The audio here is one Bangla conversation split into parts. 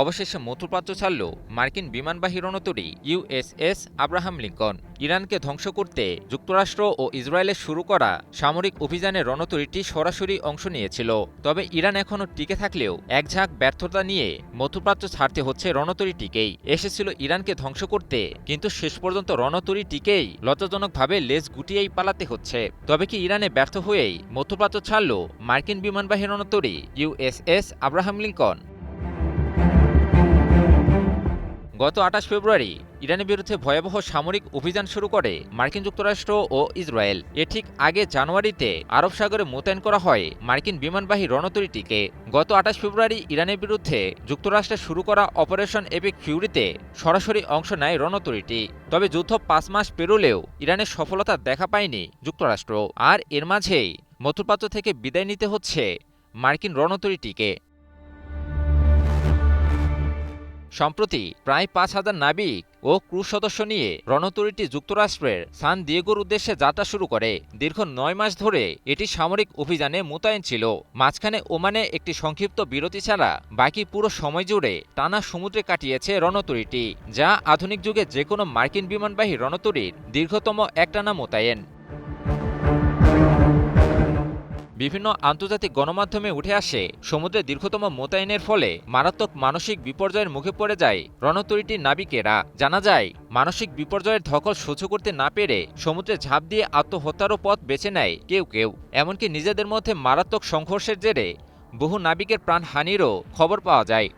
অবশেষে মধ্যপ্রাচ্য ছাড়ল মার্কিন বিমানবাহী রণতরী ইউএসএস আব্রাহাম লিঙ্কন। ইরানকে ধ্বংস করতে যুক্তরাষ্ট্র ও ইসরায়েলের শুরু করা সামরিক অভিযানে রণতরীটি সরাসরি অংশ নিয়েছিল। তবে ইরান এখনও টিকে থাকলেও একঝাঁক ব্যর্থতা নিয়ে মধ্যপ্রাচ্য ছাড়তে হচ্ছে রণতরীটিকেই। এসেছিল ইরানকে ধ্বংস করতে, কিন্তু শেষ পর্যন্ত রণতরীটিকেই লজ্জাজনকভাবে লেজ গুটিয়েই পালাতে হচ্ছে। তবে কি ইরানে ব্যর্থ হয়েই মধ্যপ্রাচ্য ছাড়ল মার্কিন বিমানবাহী রণতরী ইউএসএস আব্রাহাম লিঙ্কন? গত ২৮ ফেব্রুয়ারি ইরানের বিরুদ্ধে ভয়াবহ সামরিক অভিযান শুরু করে মার্কিন যুক্তরাষ্ট্র ও ইসরায়েল। এর ঠিক আগে জানুয়ারিতে আরব সাগরে মোতায়েন করা হয় মার্কিন বিমানবাহী রণতরীটিকে। গত ২৮ ফেব্রুয়ারি ইরানের বিরুদ্ধে যুক্তরাষ্ট্রে শুরু করা অপারেশন এপিক ফিউরিতে সরাসরি অংশ নেয় রণতরীটি। তবে যুদ্ধ ৫ মাস পেরোলেও ইরানের সফলতা দেখা পায়নি যুক্তরাষ্ট্র। আর এর মাঝেই মধ্যপ্রাচ্য থেকে বিদায় নিতে হচ্ছে মার্কিন রণতরীটিকে। সম্প্রতি প্রায় ৫,০০০ নাবিক ও ক্রু সদস্য নিয়ে রণতরীটি যুক্তরাষ্ট্রের সান দিয়েগোর উদ্দেশ্যে যাত্রা শুরু করে। দীর্ঘ ৯ মাস ধরে এটি সামরিক অভিযানে মোতায়েন ছিল। মাঝখানে ওমানে একটি সংক্ষিপ্ত বিরতি ছাড়া বাকি পুরো সময় জুড়ে টানা সমুদ্রে কাটিয়েছে রণতরীটি, যা আধুনিক যুগে যেকোনো মার্কিন বিমানবাহী রণতরীর দীর্ঘতম একটানা মোতায়েন। বিভিন্ন আন্তর্জাতিক গণমাধ্যমে উঠে আসে সমুদ্রে দীর্ঘতম মোতায়েনের ফলে মারাত্মক মানসিক বিপর্যয়ের মুখে পড়ে যায় রণতরীটির নাবিকেরা। জানা যায়, মানসিক বিপর্যয়ের ধকল সহ্য করতে না পেরে সমুদ্রে ঝাঁপ দিয়ে আত্মহত্যারও পথ বেছে নেয় কেউ কেউ। এমনকি নিজেদের মধ্যে মারাত্মক সংঘর্ষের জেরে বহু নাবিকের প্রাণহানিরও খবর পাওয়া যায়।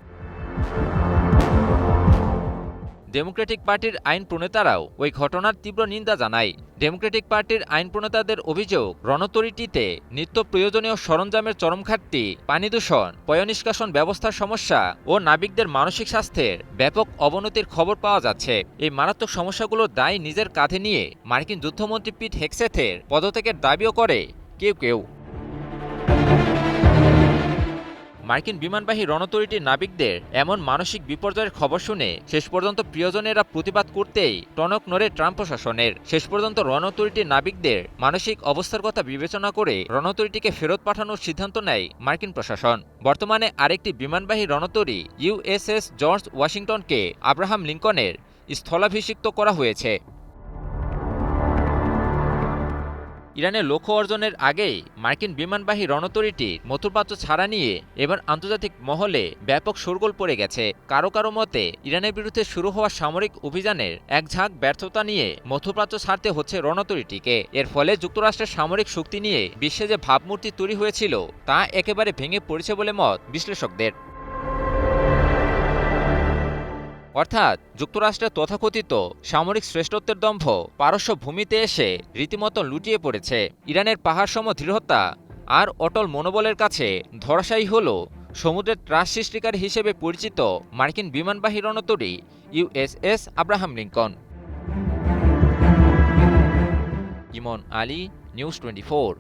ডেমোক্রেটিক পার্টির আইন প্রণেতারাও ওই ঘটনার তীব্র নিন্দা জানায়। ডেমোক্রেটিক পার্টির আইন প্রণেতাদের অভিযোগ, রণতরীটিতে নিত্য প্রয়োজনীয় সরঞ্জামের চরম ঘাটতি, পানি দূষণ, পয়ঃনিষ্কাশন ব্যবস্থার সমস্যা ও নাবিকদের মানসিক স্বাস্থ্যের ব্যাপক অবনতির খবর পাওয়া যাচ্ছে। এই মারাত্মক সমস্যাগুলোর দায় নিজের কাঁধে নিয়ে মার্কিন যুদ্ধমন্ত্রী পিট হেগসেথের পদত্যাগের দাবিও করে কেউ কেউ। মার্কিন বিমানবাহী রণতরীটির নাবিকদের এমন মানসিক বিপর্যয়ের খবর শুনে শেষ পর্যন্ত প্রিয়জনেরা প্রতিবাদ করতেই টনক নড়ে ট্রাম্প প্রশাসনের। শেষ পর্যন্ত রণতরীটির নাবিকদের মানসিক অবস্থার কথা বিবেচনা করে রণতরীটিকে ফেরত পাঠানোর সিদ্ধান্ত নেয় মার্কিন প্রশাসন। বর্তমানে আরেকটি বিমানবাহী রণতরী ইউএসএস জর্জ ওয়াশিংটনকে আব্রাহাম লিঙ্কনের স্থলাভিষিক্ত করা হয়েছে। ইরানের লক্ষ্য অর্জনের আগেই মার্কিন বিমানবাহী রণতরীটির মধ্যপ্রাচ্য ছাড়া নিয়ে এবার আন্তর্জাতিক মহলে ব্যাপক শোরগোল পড়ে গেছে। কারো কারো মতে ইরানের বিরুদ্ধে শুরু হওয়া সামরিক অভিযানের একঝাঁক ব্যর্থতা নিয়ে মধ্যপ্রাচ্য ছাড়তে হচ্ছে রণতরীটিকে। এর ফলে যুক্তরাষ্ট্রের সামরিক শক্তি নিয়ে বিশ্বে যে ভাবমূর্তি তৈরি হয়েছিল তা একেবারে ভেঙে পড়েছে বলে মত বিশ্লেষকদের। অর্থাৎ যুক্তরাষ্ট্রের তথাকথিত সামরিক শ্রেষ্ঠত্বের দম্ভ পারস্য ভূমিতে এসে রীতিমতো লুটিয়ে পড়েছে। ইরানের পাহাড়সম দৃঢ়তা আর অটল মনোবলের কাছে ধরাশায়ী হল সমুদ্রের ত্রাস সৃষ্টিকারী হিসেবে পরিচিত মার্কিন বিমানবাহী রণতরী ইউএসএস আব্রাহাম লিঙ্কন। ইমন আলী, নিউজ 24।